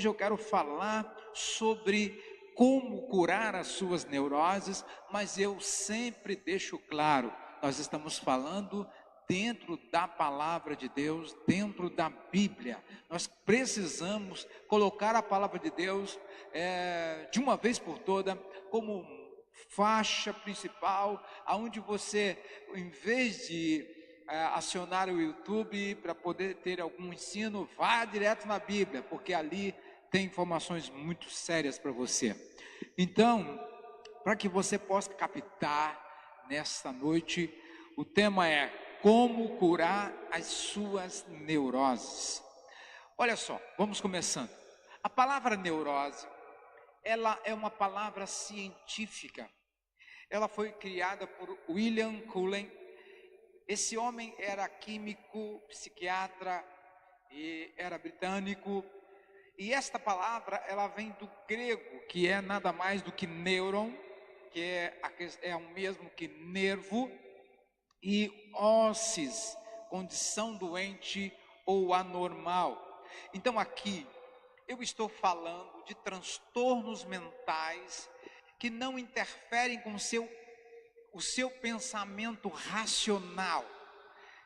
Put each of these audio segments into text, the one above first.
Hoje eu quero falar sobre como curar as suas neuroses, mas eu sempre deixo claro, nós estamos falando dentro da palavra de Deus, dentro da Bíblia. Nós precisamos colocar a palavra de Deus de uma vez por toda como faixa principal, aonde você, em vez de acionar o YouTube para poder ter algum ensino, vá direto na Bíblia, porque ali tem informações muito sérias para você. Então, para que você possa captar nesta noite, o tema é como curar as suas neuroses. Olha só, vamos começando. A palavra neurose, ela é uma palavra científica. Ela foi criada por William Cullen. Esse homem era químico, psiquiatra e era britânico. E esta palavra, ela vem do grego, que é nada mais do que neuron, que é o mesmo que nervo, e ossis, condição doente ou anormal. Então aqui, eu estou falando de transtornos mentais que não interferem com o seu pensamento racional.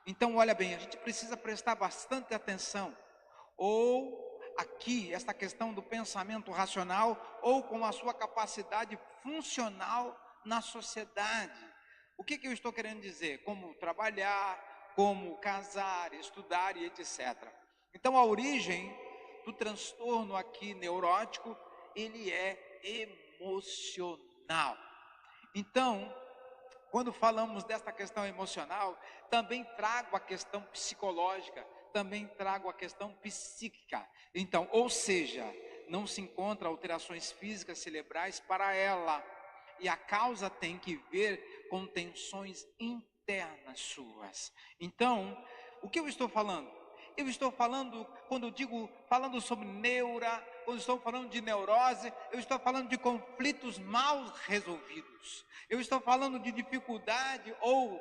Então, olha bem, a gente precisa prestar bastante atenção. Ou aqui, esta questão do pensamento racional, ou com a sua capacidade funcional na sociedade. O que eu estou querendo dizer? Como trabalhar, como casar, estudar e etc. Então, a origem do transtorno aqui neurótico, ele é emocional. Então, quando falamos desta questão emocional, também trago a questão psicológica, também trago a questão psíquica. Então, ou seja, não se encontra alterações físicas cerebrais para ela. E a causa tem que ver com tensões internas suas. Então, o que eu estou falando? Eu estou falando, quando eu digo, falando sobre neura, quando estou falando de neurose, eu estou falando de conflitos mal resolvidos. Eu estou falando de dificuldade ou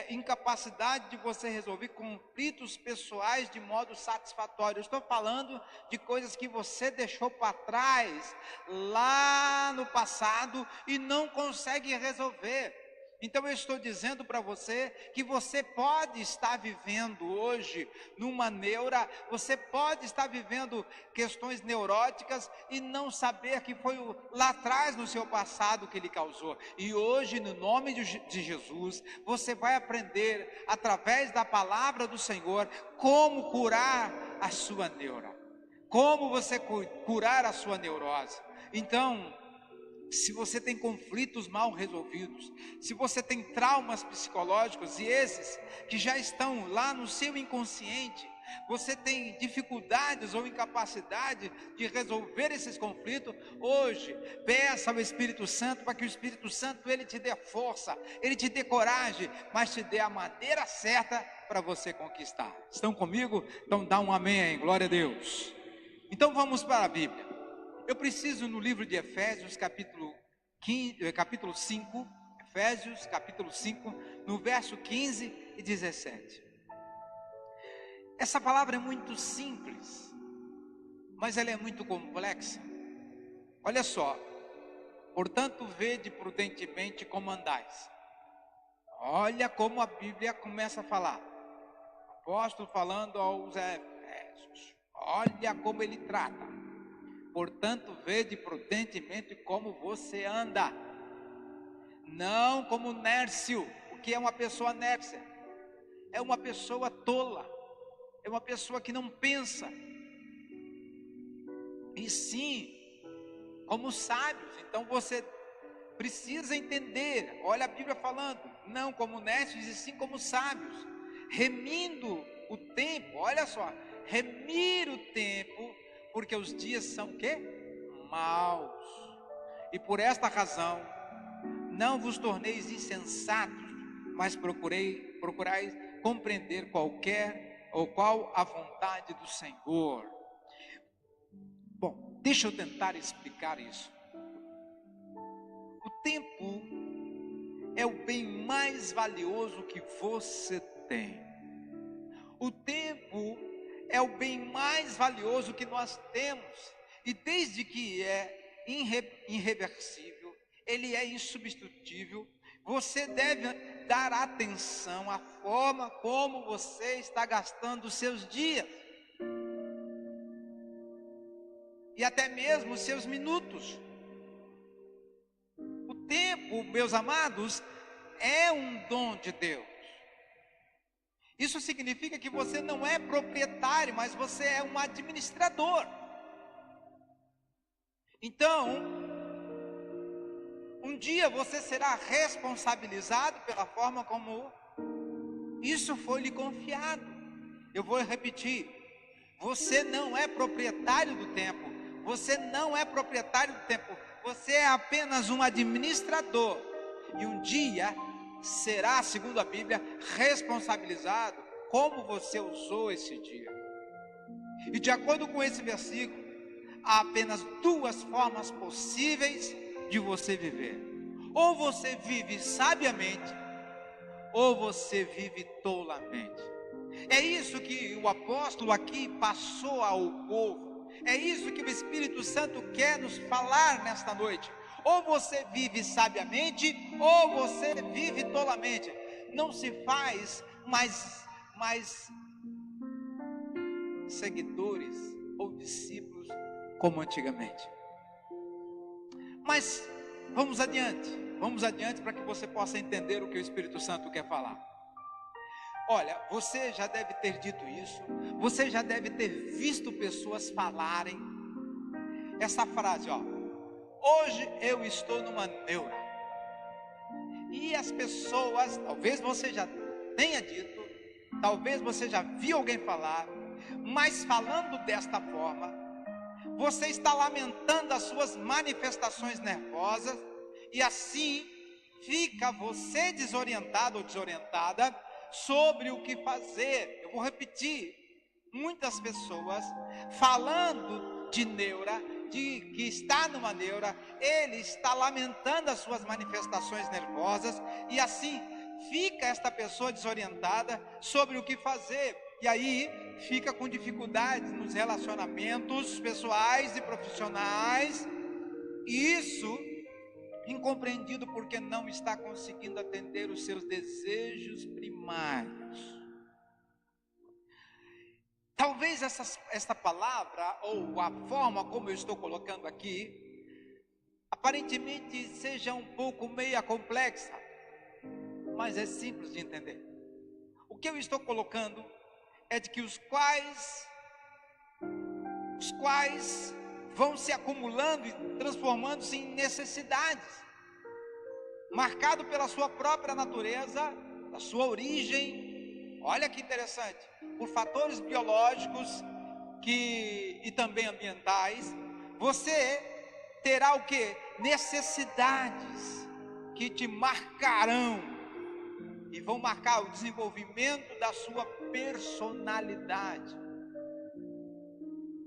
incapacidade de você resolver conflitos pessoais de modo satisfatório. Eu estou falando de coisas que você deixou para trás, lá no passado, e não consegue resolver. Então eu estou dizendo para você que você pode estar vivendo hoje numa neura, você pode estar vivendo questões neuróticas e não saber que foi lá atrás no seu passado que ele causou. E hoje, no nome de Jesus, você vai aprender através da palavra do Senhor como curar a sua neura, como você curar a sua neurose. Então, se você tem conflitos mal resolvidos, se você tem traumas psicológicos e esses que já estão lá no seu inconsciente, você tem dificuldades ou incapacidade de resolver esses conflitos, hoje peça ao Espírito Santo para que o Espírito Santo ele te dê força, ele te dê coragem, mas te dê a maneira certa para você conquistar. Estão comigo? Então dá um amém aí, glória a Deus. Então vamos para a Bíblia. Eu preciso no livro de Efésios, capítulo 5, Efésios, capítulo 5, no verso 15 e 17. Essa palavra é muito simples, mas ela é muito complexa. Olha só, portanto, vede prudentemente como andais. Olha como a Bíblia começa a falar. Apóstolo falando aos Efésios. Olha como ele trata. Portanto, vede prudentemente como você anda, não como nércio. O que é uma pessoa nércia? É uma pessoa tola, é uma pessoa que não pensa, e sim, como sábios. Então você precisa entender, olha a Bíblia falando, não como nércios e sim como sábios, remindo o tempo, olha só, remir o tempo, porque os dias são o quê? Maus. E por esta razão, não vos torneis insensatos, mas procurais compreender qual a vontade do Senhor. Bom, deixa eu tentar explicar isso. O tempo é o bem mais valioso que você tem. O tempo é o bem mais valioso que nós temos. E desde que é irreversível, ele é insubstituível, você deve dar atenção à forma como você está gastando os seus dias. E até mesmo os seus minutos. O tempo, meus amados, é um dom de Deus. Isso significa que você não é proprietário, mas você é um administrador. Então, um dia você será responsabilizado pela forma como isso foi lhe confiado. Eu vou repetir: você não é proprietário do tempo, você não é proprietário do tempo, você é apenas um administrador. E um dia será, segundo a Bíblia, responsabilizado como você usou esse dia. E de acordo com esse versículo, há apenas duas formas possíveis de você viver: ou você vive sabiamente, ou você vive tolamente. É isso que o apóstolo aqui passou ao povo. É isso que o Espírito Santo quer nos falar nesta noite. Ou você vive sabiamente, ou você vive tolamente. Não se faz mais seguidores ou discípulos como antigamente. Mas vamos adiante para que você possa entender o que o Espírito Santo quer falar. Olha, você já deve ter dito isso, você já deve ter visto pessoas falarem essa frase, ó: hoje eu estou numa neura. E as pessoas, talvez você já tenha dito, talvez você já viu alguém falar, mas falando desta forma, você está lamentando as suas manifestações nervosas, e assim fica você desorientado ou desorientada sobre o que fazer. Eu vou repetir: muitas pessoas falando de neura, de que está numa neura, ele está lamentando as suas manifestações nervosas, e assim fica esta pessoa desorientada sobre o que fazer, e aí fica com dificuldades nos relacionamentos pessoais e profissionais, e isso incompreendido porque não está conseguindo atender os seus desejos primários. Talvez esta palavra, ou a forma como eu estou colocando aqui, aparentemente seja um pouco meia complexa, mas é simples de entender. O que eu estou colocando é de que os quais vão se acumulando e transformando-se em necessidades, marcado pela sua própria natureza, da sua origem. Olha que interessante, por fatores biológicos e também ambientais. Você terá o que? Necessidades que te marcarão e vão marcar o desenvolvimento da sua personalidade,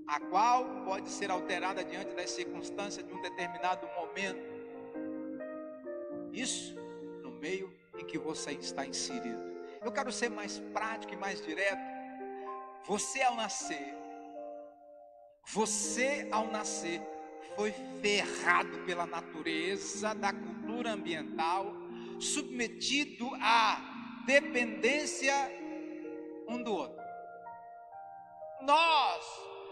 a qual pode ser alterada diante das circunstâncias de um determinado momento. Isso no meio em que você está inserido. Eu quero ser mais prático e mais direto. Você ao nascer foi ferrado pela natureza da cultura ambiental, submetido à dependência um do outro. Nós,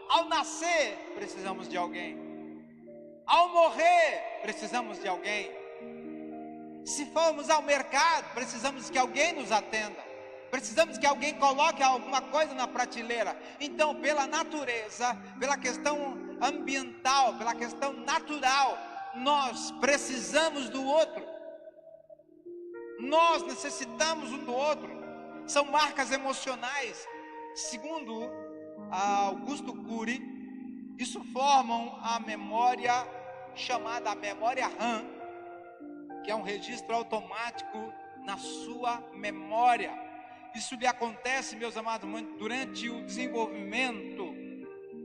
ao nascer, precisamos de alguém. Ao morrer, precisamos de alguém. Se formos ao mercado, precisamos que alguém nos atenda. Precisamos que alguém coloque alguma coisa na prateleira. Então, pela natureza, pela questão ambiental, pela questão natural, nós precisamos do outro. Nós necessitamos um do outro. São marcas emocionais. Segundo Augusto Cury, isso formam a memória chamada a memória RAM, que é um registro automático na sua memória. Isso lhe acontece, meus amados, durante o desenvolvimento,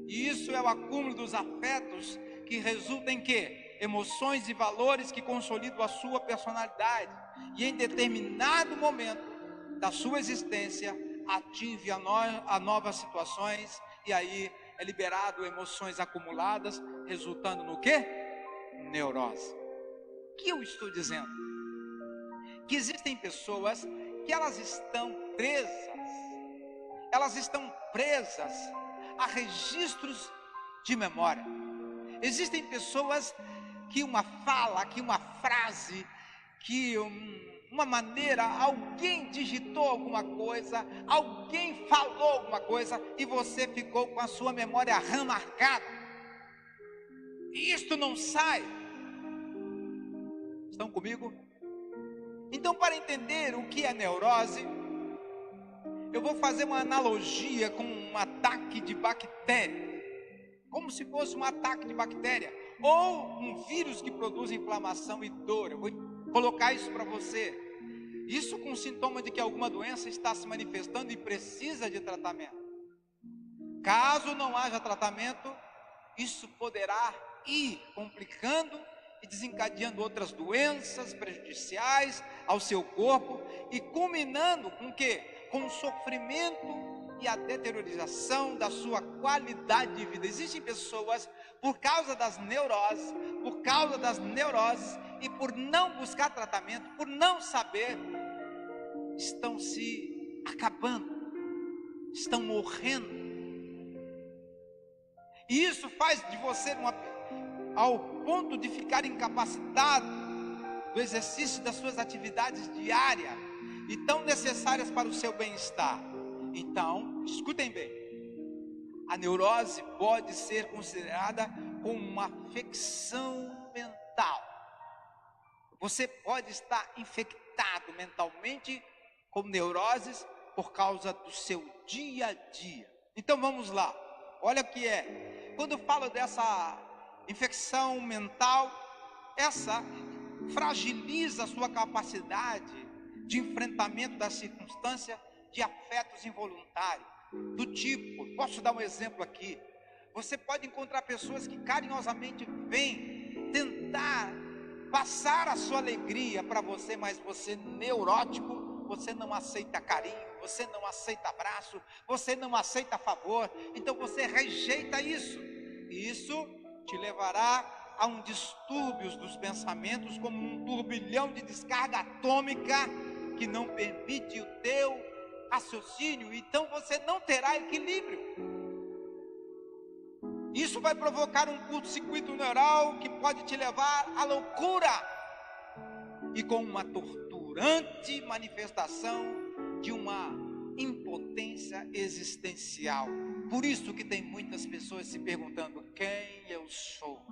e isso é o acúmulo dos afetos que resulta em quê? Emoções e valores que consolidam a sua personalidade, e em determinado momento da sua existência atinge a novas situações, e aí é liberado emoções acumuladas, resultando no quê? Neurose. O que eu estou dizendo? Que existem pessoas que elas estão presas a registros de memória. Existem pessoas que uma fala, que uma frase, que uma maneira, alguém digitou alguma coisa, alguém falou alguma coisa e você ficou com a sua memória remarcada. E isto não sai. Estão comigo? Então, para entender o que é neurose, eu vou fazer uma analogia com um ataque de bactéria. Como se fosse um ataque de bactéria ou um vírus que produz inflamação e dor. Eu vou colocar isso para você. Isso com sintoma de que alguma doença está se manifestando e precisa de tratamento. Caso não haja tratamento, isso poderá ir complicando e desencadeando outras doenças prejudiciais ao seu corpo e culminando com o quê? Com o sofrimento e a deteriorização da sua qualidade de vida. Existem pessoas, por causa das neuroses, e por não buscar tratamento, por não saber, estão se acabando, estão morrendo. E isso faz de você ao ponto de ficar incapacitado do exercício das suas atividades diárias e tão necessárias para o seu bem-estar. Então, escutem bem, a neurose pode ser considerada como uma afecção mental. Você pode estar infectado mentalmente com neuroses por causa do seu dia a dia. Então vamos lá, olha o que é. Quando eu falo dessa infecção mental, essa fragiliza a sua capacidade de enfrentamento da circunstância, de afetos involuntários, do tipo, posso dar um exemplo aqui, você pode encontrar pessoas que carinhosamente vêm tentar passar a sua alegria para você, mas você neurótico, você não aceita carinho, você não aceita abraço, você não aceita favor, então você rejeita isso, e isso te levará a um distúrbio dos pensamentos, como um turbilhão de descarga atômica, que não permite o teu raciocínio, então você não terá equilíbrio. Isso vai provocar um curto-circuito neural que pode te levar à loucura e com uma torturante manifestação de uma impotência existencial. Por isso que tem muitas pessoas se perguntando: quem eu sou?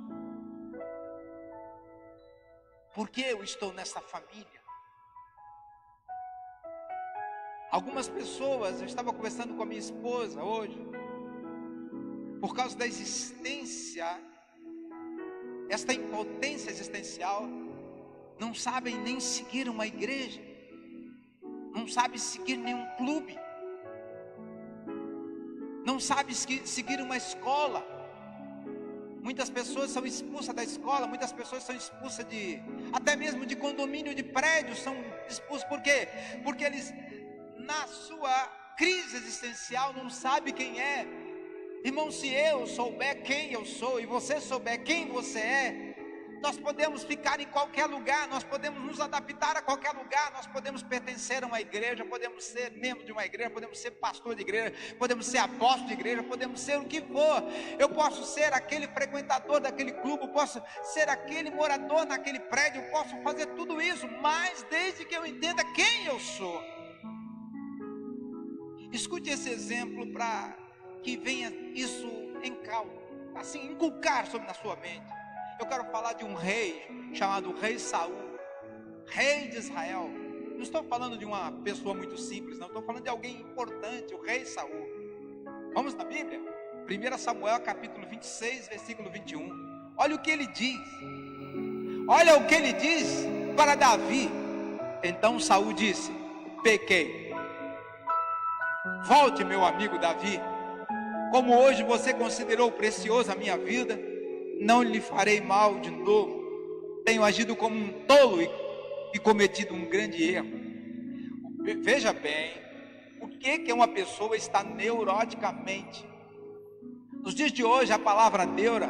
Por que eu estou nessa família? Algumas pessoas, eu estava conversando com a minha esposa hoje, por causa da existência, esta impotência existencial, não sabem nem seguir uma igreja, não sabem seguir nenhum clube, não sabem seguir uma escola. Muitas pessoas são expulsas da escola, muitas pessoas são expulsas até mesmo de condomínio de prédios, são expulsos. Por quê? Porque eles, na sua crise existencial, não sabem quem é. Irmão, se eu souber quem eu sou e você souber quem você é, nós podemos ficar em qualquer lugar, nós podemos nos adaptar a qualquer lugar, nós podemos pertencer a uma igreja, podemos ser membro de uma igreja, podemos ser pastor de igreja, podemos ser apóstolo de igreja, podemos ser o que for. Eu posso ser aquele frequentador daquele clube, eu posso ser aquele morador naquele prédio, eu posso fazer tudo isso, mas desde que eu entenda quem eu sou. Escute esse exemplo para que venha isso assim, inculcar na sua mente. Eu quero falar de um rei chamado Rei Saul, rei de Israel. Não estou falando de uma pessoa muito simples, não. Estou falando de alguém importante, o Rei Saul. Vamos na Bíblia? 1 Samuel capítulo 26, versículo 21. Olha o que ele diz. Olha o que ele diz para Davi. Então Saul disse: pequei. Volte, meu amigo Davi. Como hoje você considerou preciosa a minha vida, não lhe farei mal de novo. Tenho agido como um tolo e cometido um grande erro. Veja bem, o que uma pessoa está neuroticamente. Nos dias de hoje, a palavra neura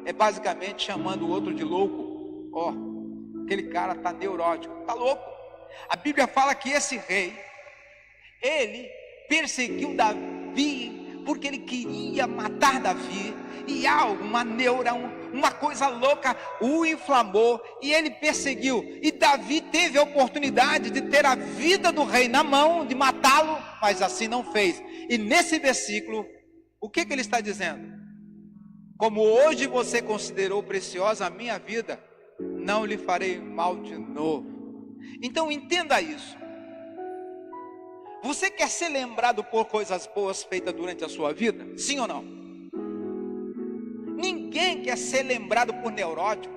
é basicamente chamando o outro de louco. Ó, aquele cara está neurótico, está louco. A Bíblia fala que esse rei, ele perseguiu Davi porque ele queria matar Davi, e algo, uma neura, uma coisa louca o inflamou, e ele perseguiu, e Davi teve a oportunidade de ter a vida do rei na mão, de matá-lo, mas assim não fez. E nesse versículo, o que ele está dizendo? Como hoje você considerou preciosa a minha vida, não lhe farei mal de novo. Então entenda isso. Você quer ser lembrado por coisas boas feitas durante a sua vida? Sim ou não? Ninguém quer ser lembrado por neurótico.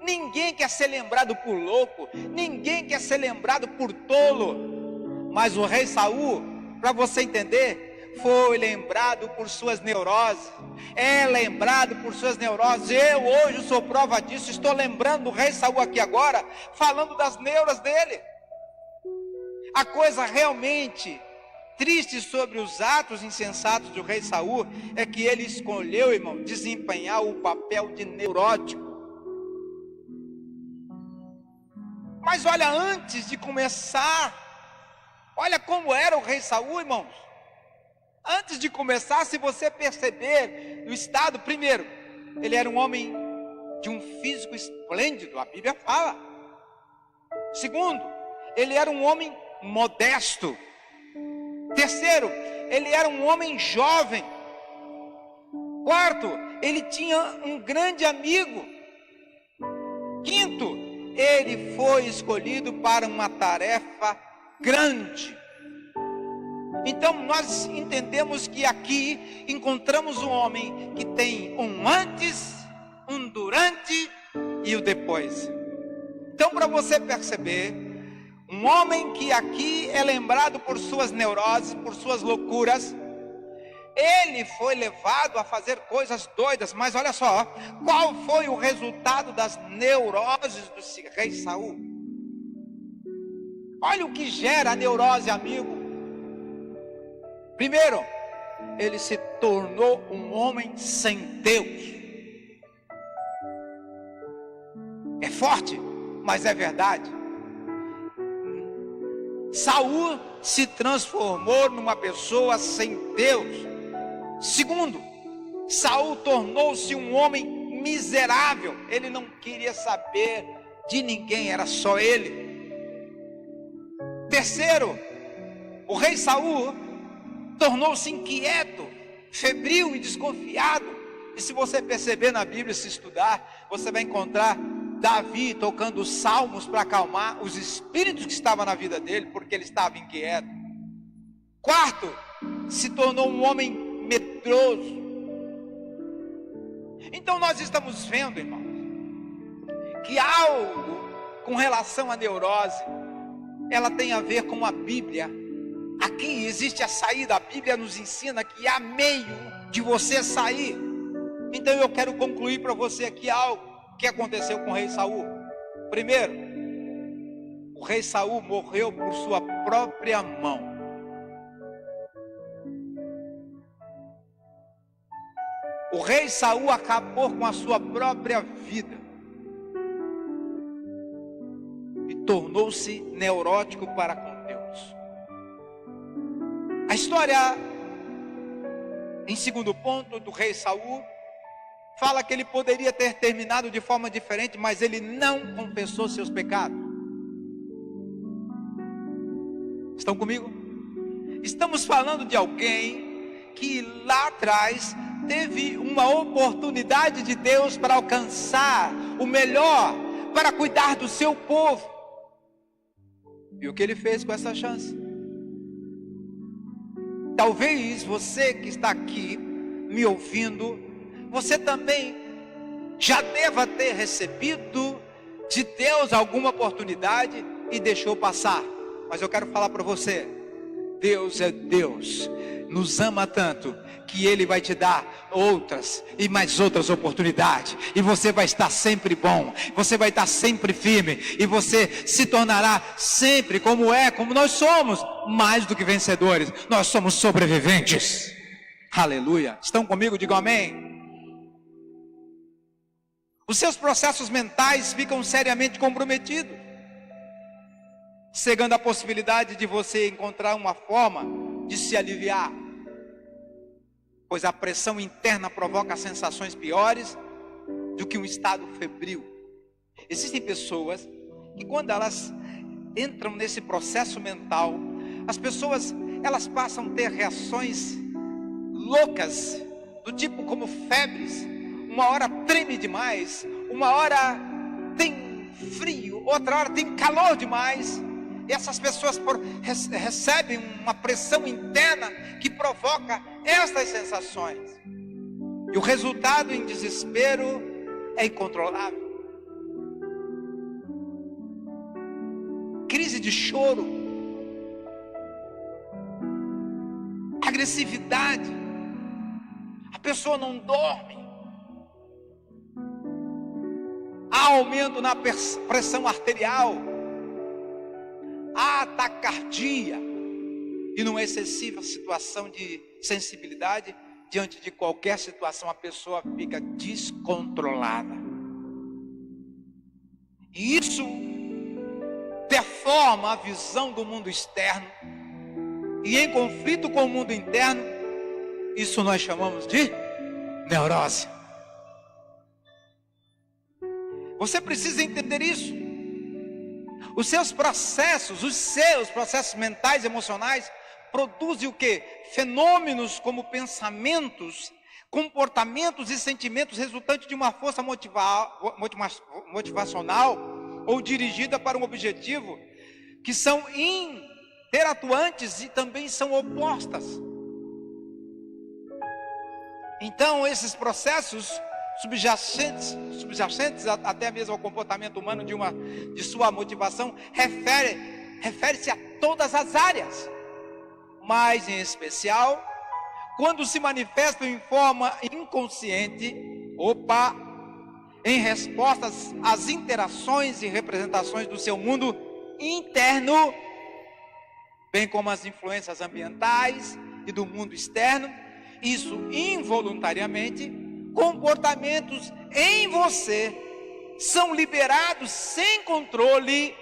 Ninguém quer ser lembrado por louco. Ninguém quer ser lembrado por tolo. Mas o rei Saul, para você entender, foi lembrado por suas neuroses. É lembrado por suas neuroses. Eu hoje sou prova disso. Estou lembrando do rei Saul aqui agora, falando das neuras dele. A coisa realmente triste sobre os atos insensatos do rei Saul é que ele escolheu, irmão, desempenhar o papel de neurótico. Mas olha, antes de começar, olha como era o rei Saul, irmãos. Antes de começar, se você perceber no estado, primeiro, ele era um homem de um físico esplêndido, a Bíblia fala. Segundo, ele era um homem modesto. Terceiro, ele era um homem jovem. Quarto, ele tinha um grande amigo. Quinto, ele foi escolhido para uma tarefa grande. Então nós entendemos que aqui encontramos um homem que tem um antes, um durante e o depois. Então, para você perceber, um homem que aqui é lembrado por suas neuroses, por suas loucuras, ele foi levado a fazer coisas doidas. Mas olha só, qual foi o resultado das neuroses do rei Saul? Olha o que gera a neurose, amigo. Primeiro, ele se tornou um homem sem Deus. É forte, mas é verdade. Saul se transformou numa pessoa sem Deus. Segundo, Saul tornou-se um homem miserável. Ele não queria saber de ninguém, era só ele. Terceiro, o rei Saul tornou-se inquieto, febril e desconfiado. E se você perceber na Bíblia, se estudar, você vai encontrar Davi tocando salmos para acalmar os espíritos que estavam na vida dele, porque ele estava inquieto. Quarto, se tornou um homem medroso. Então nós estamos vendo, irmãos, que algo com relação à neurose, ela tem a ver com a Bíblia. Aqui existe a saída. A Bíblia nos ensina que há meio de você sair. Então eu quero concluir para você aqui algo que aconteceu com o rei Saul. Primeiro, o rei Saul morreu por sua própria mão. O rei Saul acabou com a sua própria vida e tornou-se neurótico para com Deus. A história, em segundo ponto, do rei Saul, fala que ele poderia ter terminado de forma diferente, mas ele não confessou seus pecados. Estão comigo? Estamos falando de alguém que lá atrás teve uma oportunidade de Deus para alcançar o melhor, para cuidar do seu povo. E o que ele fez com essa chance? Talvez você que está aqui me ouvindo, você também já deva ter recebido de Deus alguma oportunidade e deixou passar. Mas eu quero falar para você, Deus é Deus, nos ama tanto que Ele vai te dar outras e mais outras oportunidades, e você vai estar sempre bom, você vai estar sempre firme, e você se tornará sempre como nós somos, mais do que vencedores. Nós somos sobreviventes. Aleluia. Estão comigo? Digam amém. Os seus processos mentais ficam seriamente comprometidos, cegando a possibilidade de você encontrar uma forma de se aliviar, pois a pressão interna provoca sensações piores do que um estado febril. Existem pessoas que, quando elas entram nesse processo mental, as pessoas elas passam a ter reações loucas, do tipo como febres. Uma hora treme demais, uma hora tem frio, outra hora tem calor demais. E essas pessoas recebem uma pressão interna que provoca estas sensações. E o resultado em desespero é incontrolável. Crise de choro, agressividade, a pessoa não dorme, há aumento na pressão arterial, há taquicardia e numa excessiva situação de sensibilidade. Diante de qualquer situação, a pessoa fica descontrolada. E isso deforma a visão do mundo externo. E em conflito com o mundo interno, isso nós chamamos de neurose. Você precisa entender isso. Os seus processos mentais, emocionais, produzem o quê? Fenômenos como pensamentos, comportamentos e sentimentos resultantes de uma força motivacional ou dirigida para um objetivo, que são interatuantes e também são opostas. Então, esses processos subjacentes até mesmo ao comportamento humano de sua motivação, refere-se a todas as áreas, mas em especial quando se manifestam em forma inconsciente, em respostas às interações e representações do seu mundo interno, bem como as influências ambientais e do mundo externo. Isso involuntariamente, comportamentos em você são liberados sem controle,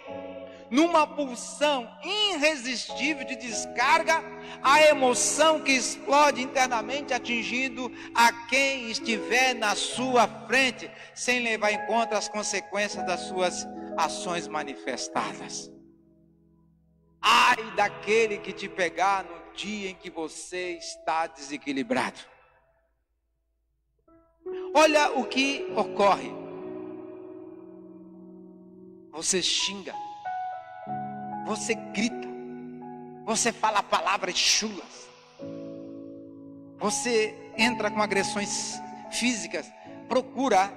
numa pulsão irresistível de descarga, a emoção que explode internamente, atingindo a quem estiver na sua frente, sem levar em conta as consequências das suas ações manifestadas. Ai daquele que te pegar no dia em que você está desequilibrado. Olha o que ocorre. Você xinga, você grita, você fala palavras chulas, você entra com agressões físicas, procura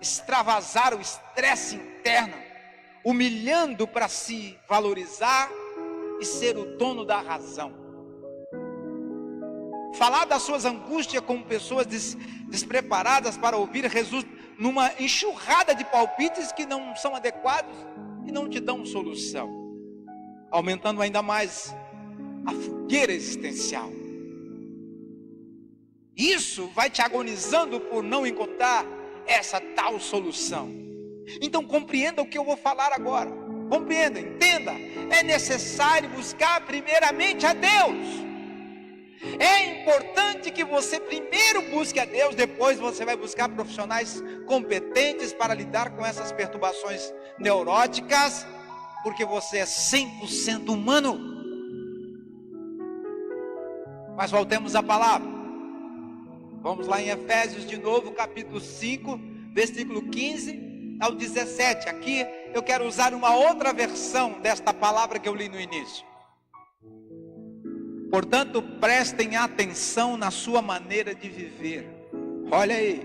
extravasar o estresse interno, humilhando para se valorizar e ser o dono da razão. Falar das suas angústias com pessoas despreparadas para ouvir resulta numa enxurrada de palpites que não são adequados e não te dão solução, aumentando ainda mais a fogueira existencial. Isso vai te agonizando por não encontrar essa tal solução. Então compreenda o que eu vou falar agora. Compreenda, entenda. É necessário buscar primeiramente a Deus. É importante que você primeiro busque a Deus, depois você vai buscar profissionais competentes para lidar com essas perturbações neuróticas, porque você é 100% humano. Mas voltemos à palavra. Vamos lá em Efésios de novo, capítulo 5, versículo 15 ao 17. Aqui eu quero usar uma outra versão desta palavra que eu li no início. Portanto, prestem atenção na sua maneira de viver. Olha aí.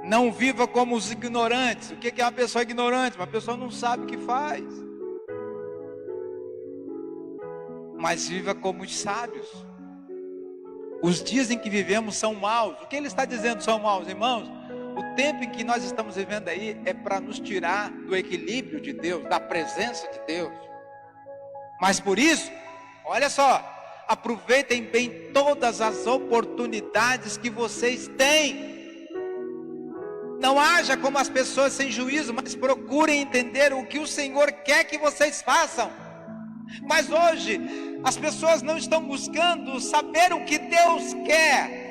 Não viva como os ignorantes. O que é uma pessoa ignorante? Uma pessoa não sabe o que faz. Mas viva como os sábios. Os dias em que vivemos são maus. O que ele está dizendo são maus, irmãos? O tempo em que nós estamos vivendo aí é para nos tirar do equilíbrio de Deus, da presença de Deus. Mas por isso, olha só, aproveitem bem todas as oportunidades que vocês têm. Não haja como as pessoas sem juízo, mas procurem entender o que o Senhor quer que vocês façam. Mas hoje, as pessoas não estão buscando saber o que Deus quer.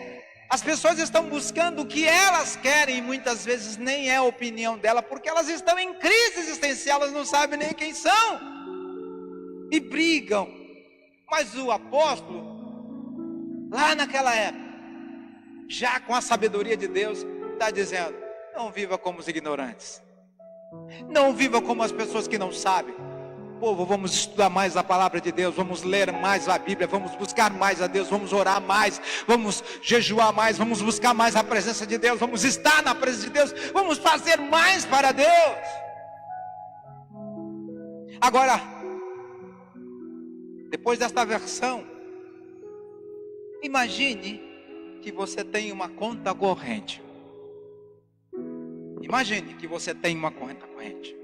As pessoas estão buscando o que elas querem, e muitas vezes nem é a opinião dela, porque elas estão em crise existencial, elas não sabem nem quem são, e brigam. Mas o apóstolo, lá naquela época, já com a sabedoria de Deus, está dizendo: não viva como os ignorantes, não viva como as pessoas que não sabem. Povo, vamos estudar mais a palavra de Deus, vamos ler mais a Bíblia, vamos buscar mais a Deus, vamos orar mais, vamos jejuar mais, vamos buscar mais a presença de Deus, vamos estar na presença de Deus, vamos fazer mais para Deus. Agora, depois desta versão, imagine que você tem uma conta corrente. Imagine que você tem uma conta corrente.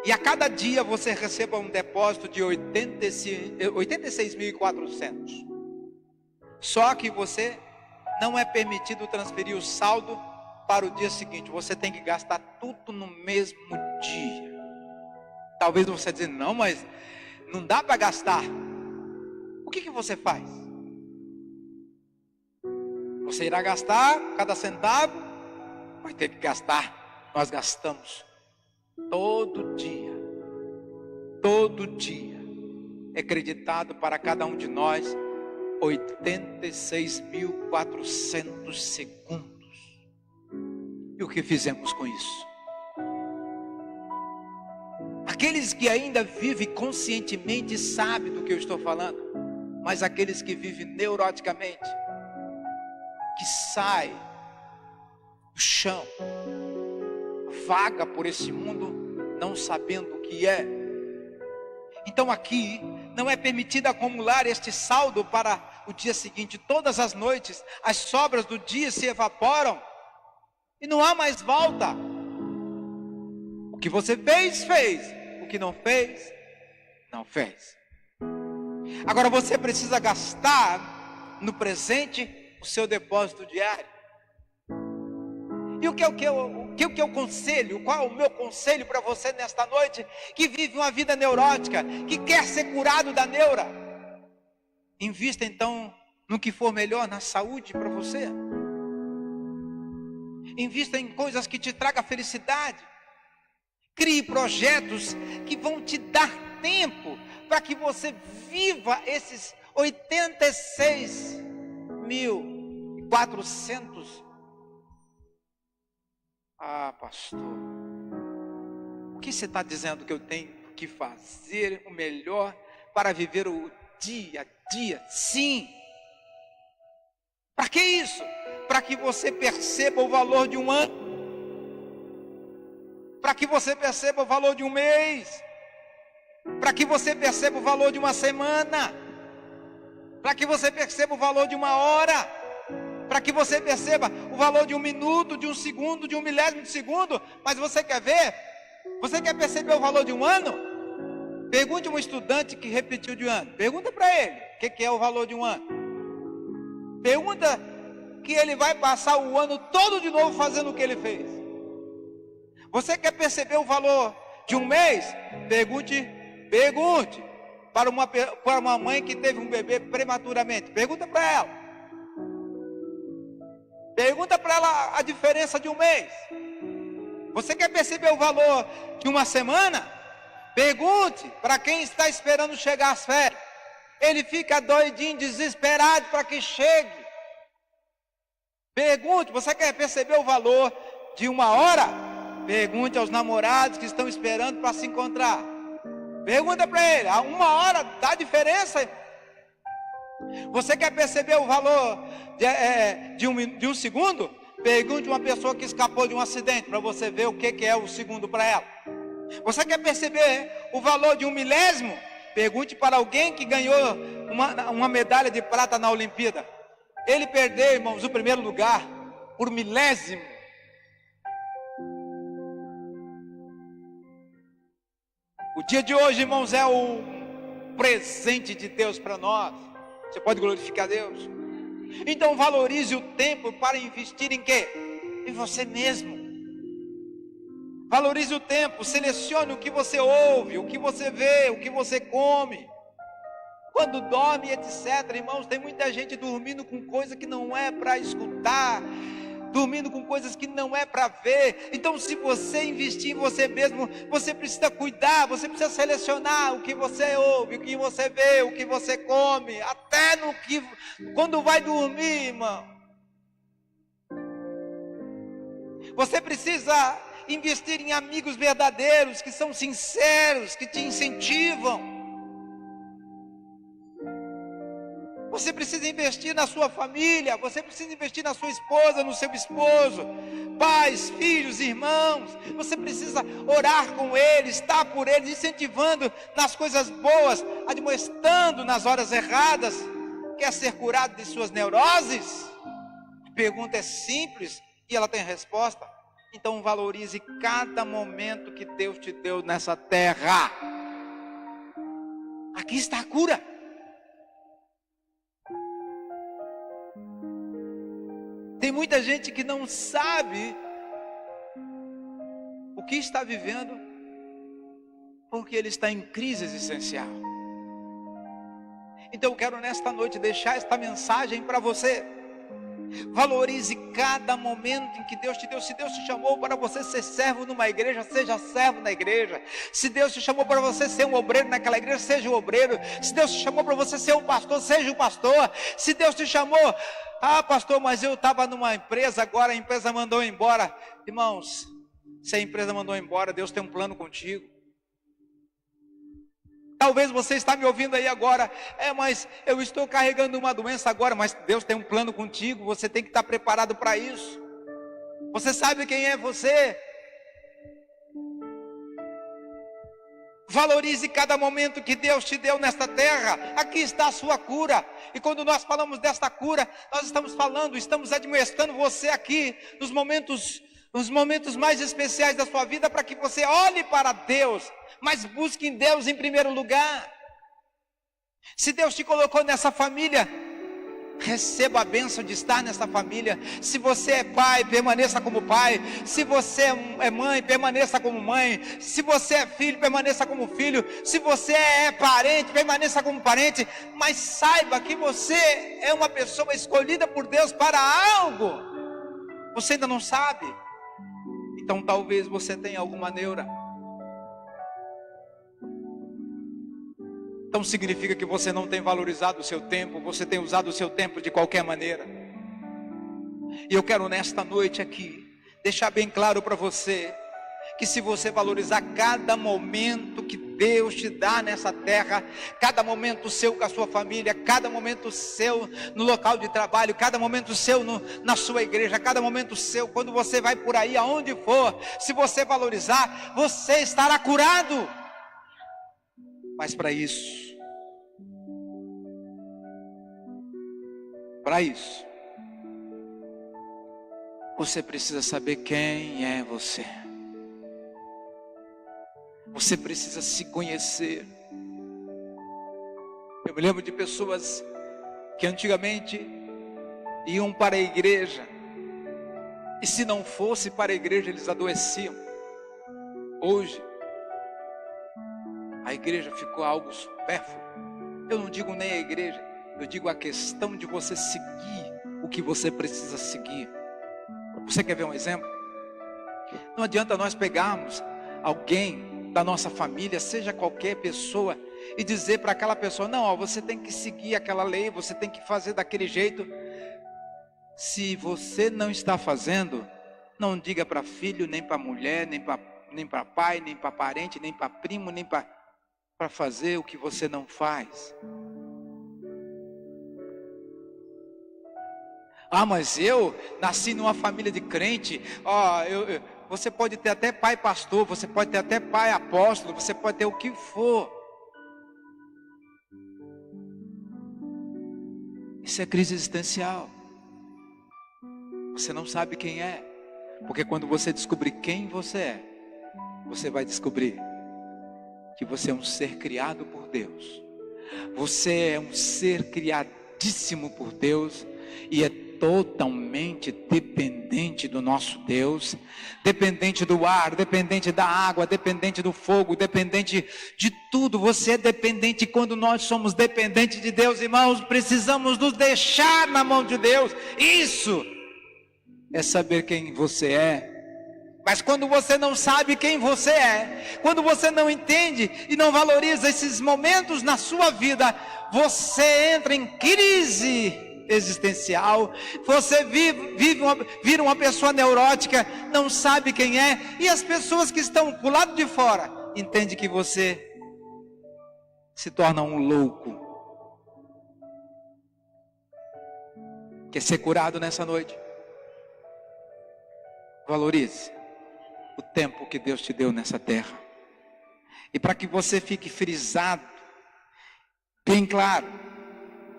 E a cada dia você receba um depósito de 86.400. Só que você não é permitido transferir o saldo para o dia seguinte. Você tem que gastar tudo no mesmo dia. Talvez você diga: não, mas não dá para gastar. O que você faz? Você irá gastar cada centavo? Vai ter que gastar. Nós gastamos todo dia é creditado para cada um de nós 86.400 segundos. E o que fizemos com isso? Aqueles que ainda vivem conscientemente sabem do que eu estou falando, mas aqueles que vivem neuroticamente, que saem do chão, vaga por esse mundo, não sabendo o que é. Então aqui não é permitido acumular este saldo para o dia seguinte. Todas as noites as sobras do dia se evaporam e não há mais volta. O que você fez, fez. O que não fez, não fez. Agora você precisa gastar no presente o seu depósito diário. E o que é o conselho? Qual é o meu conselho para você nesta noite que vive uma vida neurótica, que quer ser curado da neura? Invista então no que for melhor, na saúde para você. Invista em coisas que te tragam felicidade. Crie projetos que vão te dar tempo para que você viva esses 86.400. Ah, pastor, o que você está dizendo que eu tenho que fazer o melhor para viver o dia a dia? Sim. Para que isso? Para que você perceba o valor de um ano, para que você perceba o valor de um mês, para que você perceba o valor de uma semana, para que você perceba o valor de uma hora, para que você perceba o valor de um minuto, de um segundo, de um milésimo de segundo. Mas você quer ver? Você quer perceber o valor de um ano? Pergunte a um estudante que repetiu de um ano. Pergunta para ele o que é o valor de um ano. Pergunta que ele vai passar o ano todo de novo fazendo o que ele fez. Você quer perceber o valor de um mês? Pergunte para uma mãe que teve um bebê prematuramente. Pergunta para ela. Pergunta para ela a diferença de um mês. Você quer perceber o valor de uma semana? Pergunte para quem está esperando chegar às férias. Ele fica doidinho, desesperado para que chegue. Pergunte, você quer perceber o valor de uma hora? Pergunte aos namorados que estão esperando para se encontrar. Pergunta para ele, a uma hora dá diferença? Você quer perceber o valor de um segundo? Pergunte a uma pessoa que escapou de um acidente, para você ver o que é o segundo para ela. Você quer perceber o valor de um milésimo? Pergunte para alguém que ganhou uma medalha de prata na Olimpíada. Ele perdeu, irmãos, o primeiro lugar por milésimo. O dia de hoje, irmãos, é o presente de Deus para nós. Você pode glorificar a Deus? Então valorize o tempo para investir em quê? em você mesmo. Valorize o tempo, selecione o que você ouve, o que você vê, o que você come. Quando dorme, etc. Irmãos, tem muita gente dormindo com coisa que não é para escutar, dormindo com coisas que não é para ver. Então, se você investir em você mesmo, você precisa cuidar, você precisa selecionar o que você ouve, o que você vê, o que você come, até no que, quando vai dormir, irmão. Você precisa investir em amigos verdadeiros, que são sinceros, que te incentivam. Você precisa investir na sua família, você precisa investir na sua esposa, no seu esposo, pais, filhos, irmãos. Você precisa orar com eles, estar por eles, incentivando nas coisas boas, admoestando nas horas erradas. Quer ser curado de suas neuroses? A pergunta é simples e ela tem resposta. Então valorize cada momento que Deus te deu nessa terra. Aqui está a cura. Tem muita gente que não sabe o que está vivendo, porque ele está em crise existencial. Então eu quero nesta noite deixar esta mensagem para você. Valorize cada momento em que Deus te deu. Se Deus te chamou para você ser servo numa igreja, seja servo na igreja. Se Deus te chamou para você ser um obreiro naquela igreja, seja um obreiro. Se Deus te chamou para você ser um pastor, seja um pastor. Se Deus te chamou, pastor, mas eu estava numa empresa, agora a empresa mandou embora. Irmãos, se a empresa mandou embora, Deus tem um plano contigo. Talvez você está me ouvindo aí agora, mas eu estou carregando uma doença agora, mas Deus tem um plano contigo, você tem que estar preparado para isso. Você sabe quem é você? Valorize cada momento que Deus te deu nesta terra. Aqui está a sua cura. E quando nós falamos desta cura, nós estamos admoestando você aqui nos momentos mais especiais da sua vida, para que você olhe para Deus, mas busque em Deus em primeiro lugar. Se Deus te colocou nessa família, receba a bênção de estar nessa família. Se você é pai, permaneça como pai. Se você é mãe, permaneça como mãe. Se você é filho, permaneça como filho. Se você é parente, permaneça como parente. Mas saiba que você é uma pessoa escolhida por Deus para algo. Você ainda não sabe? Então talvez você tenha alguma neura. Então significa que você não tem valorizado o seu tempo, você tem usado o seu tempo de qualquer maneira. E eu quero nesta noite aqui deixar bem claro para você que se você valorizar cada momento que Deus te dá nessa terra, cada momento seu com a sua família, cada momento seu no local de trabalho, cada momento seu na sua igreja, cada momento seu quando você vai por aí, aonde for, se você valorizar, você estará curado. Mas para isso, você precisa saber quem é você. Você precisa se conhecer. Eu me lembro de pessoas que antigamente iam para a igreja, e se não fosse para a igreja eles adoeciam. Hoje a igreja ficou algo supérfluo. Eu não digo nem a igreja, eu digo a questão de você seguir o que você precisa seguir. Você quer ver um exemplo? Não adianta nós pegarmos alguém da nossa família, seja qualquer pessoa, e dizer para aquela pessoa: não, você tem que seguir aquela lei, você tem que fazer daquele jeito. Se você não está fazendo, não diga para filho, nem para mulher, nem para pai, nem para parente, nem para primo, nem para fazer o que você não faz. Mas eu nasci numa família de crente. Você pode ter até pai pastor, você pode ter até pai apóstolo, você pode ter o que for. Isso é crise existencial. Você não sabe quem é, porque quando você descobrir quem você é, você vai descobrir que você é um ser criado por Deus. Você é um ser criadíssimo por Deus, e é totalmente dependente do nosso Deus, dependente do ar, dependente da água, dependente do fogo, dependente de tudo. Você é dependente. Quando nós somos dependentes de Deus, irmãos, precisamos nos deixar na mão de Deus. Isso é saber quem você é. Mas quando você não sabe quem você é, quando você não entende e não valoriza esses momentos na sua vida, você entra em crise existencial, você vira uma pessoa neurótica, não sabe quem é, e as pessoas que estão do lado de fora entendem que você se torna um louco. Quer ser curado nessa noite? Valorize o tempo que Deus te deu nessa terra. E para que você fique frisado, bem claro,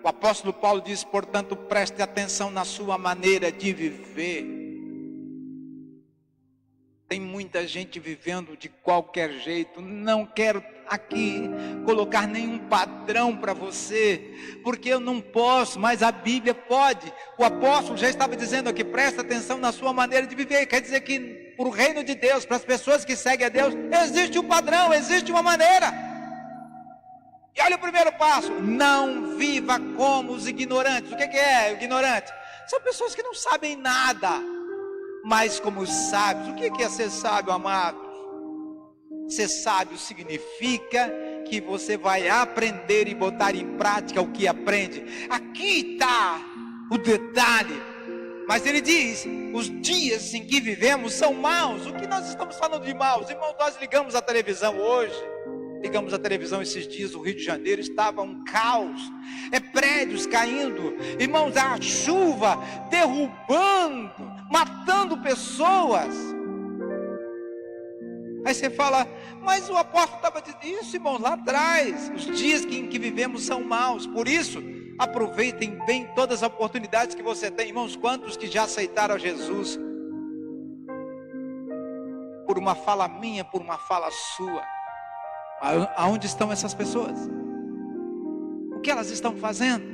o apóstolo Paulo diz: portanto, preste atenção na sua maneira de viver. Tem muita gente vivendo de qualquer jeito. Não quero aqui colocar nenhum padrão para você, porque eu não posso, mas a Bíblia pode. O apóstolo já estava dizendo aqui: presta atenção na sua maneira de viver. Quer dizer que para o reino de Deus, para as pessoas que seguem a Deus, existe um padrão, existe uma maneira. E olha o primeiro passo: não viva como os ignorantes. O que é ignorante? São pessoas que não sabem nada, mas como os sábios. O que é ser sábio, amados? Ser sábio significa que você vai aprender e botar em prática o que aprende. Aqui está o detalhe. Mas ele diz: os dias em que vivemos são maus. O que nós estamos falando de maus? Irmãos, nós ligamos a televisão hoje. Ligamos a televisão esses dias, o Rio de Janeiro estava um caos. Prédios caindo. Irmãos, a chuva derrubando, matando pessoas. Aí você fala: mas o apóstolo estava dizendo isso, irmãos, lá atrás. Os dias em que vivemos são maus. Por isso, aproveitem bem todas as oportunidades que você tem. Irmãos, quantos que já aceitaram a Jesus por uma fala minha, por uma fala sua? Aonde estão essas pessoas? O que elas estão fazendo?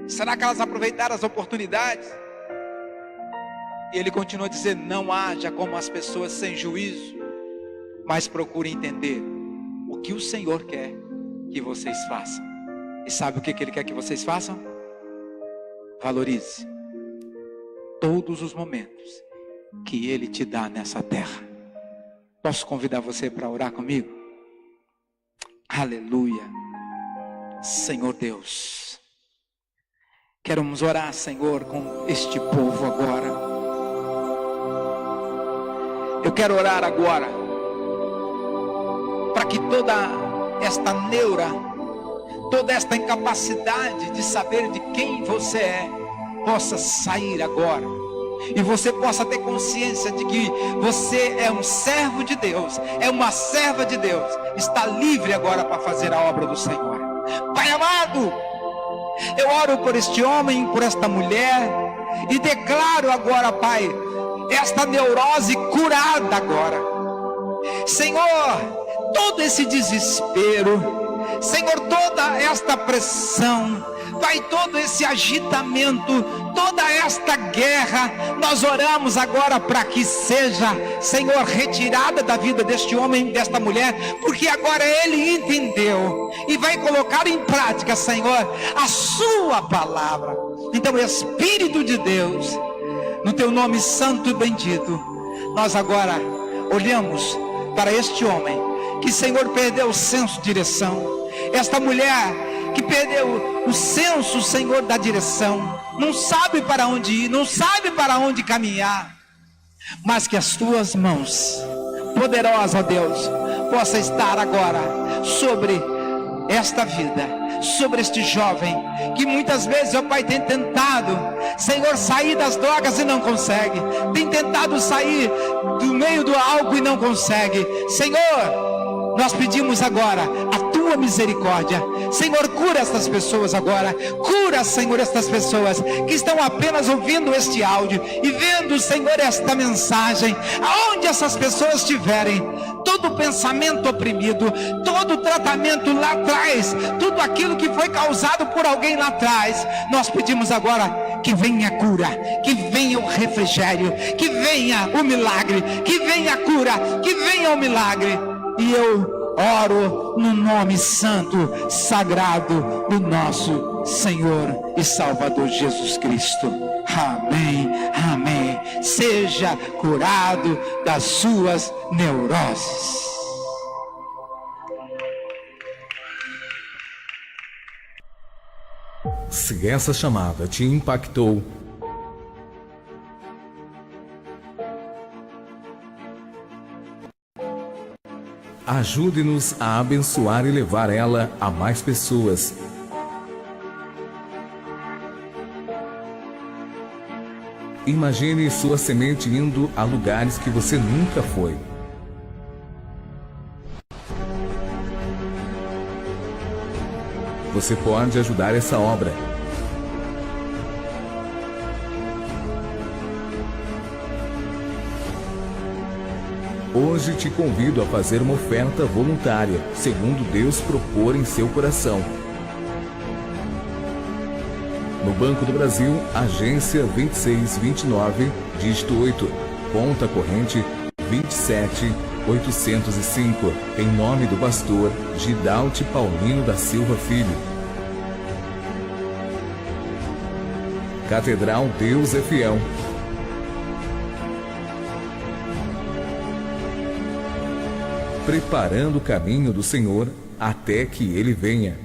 Será que elas aproveitaram as oportunidades? E ele continua dizendo: não haja como as pessoas sem juízo, mas procure entender o que o Senhor quer que vocês façam. E sabe o que Ele quer que vocês façam? Valorize todos os momentos que Ele te dá nessa terra. Posso convidar você para orar comigo? Aleluia. Senhor Deus, queremos orar, Senhor, com este povo agora. Eu quero orar agora para que toda esta neura, toda esta incapacidade de saber de quem você é, possa sair agora. E você possa ter consciência de que você é um servo de Deus, é uma serva de Deus, está livre agora para fazer a obra do Senhor. Pai amado, eu oro por este homem, por esta mulher, e declaro agora, Pai, esta neurose curada agora. Senhor, todo esse desespero, Senhor, toda esta pressão, Pai, todo esse agitamento, toda esta guerra, nós oramos agora para que seja, Senhor, retirada da vida deste homem, desta mulher, porque agora ele entendeu e vai colocar em prática, Senhor, a sua palavra. Então, Espírito de Deus, no teu nome santo e bendito, nós agora olhamos para este homem que, Senhor, perdeu o senso de direção, esta mulher que perdeu o senso, Senhor, da direção, não sabe para onde ir, não sabe para onde caminhar, mas que as tuas mãos poderosas, ó Deus, possa estar agora sobre esta vida, sobre este jovem, que muitas vezes, ó Pai, tem tentado, Senhor, sair das drogas e não consegue, tem tentado sair do meio do álcool e não consegue. Senhor, nós pedimos agora a tua misericórdia. Senhor, cura estas pessoas agora. Cura, Senhor, estas pessoas que estão apenas ouvindo este áudio e vendo, Senhor, esta mensagem. Aonde essas pessoas estiverem, todo pensamento oprimido, todo tratamento lá atrás, tudo aquilo que foi causado por alguém lá atrás, nós pedimos agora que venha a cura, que venha o refrigério, que venha o milagre, que venha a cura, que venha o milagre. E eu oro no nome santo, sagrado do nosso Senhor e Salvador Jesus Cristo. Amém, amém. Seja curado das suas neuroses. Se essa chamada te impactou, ajude-nos a abençoar e levar ela a mais pessoas. Imagine sua semente indo a lugares que você nunca foi. Você pode ajudar essa obra. Hoje te convido a fazer uma oferta voluntária, segundo Deus propor em seu coração. No Banco do Brasil, agência 2629, dígito 8, conta corrente 27805, em nome do pastor Gidalte Paulino da Silva Filho. Catedral Deus é Fiel. Preparando o caminho do Senhor até que Ele venha.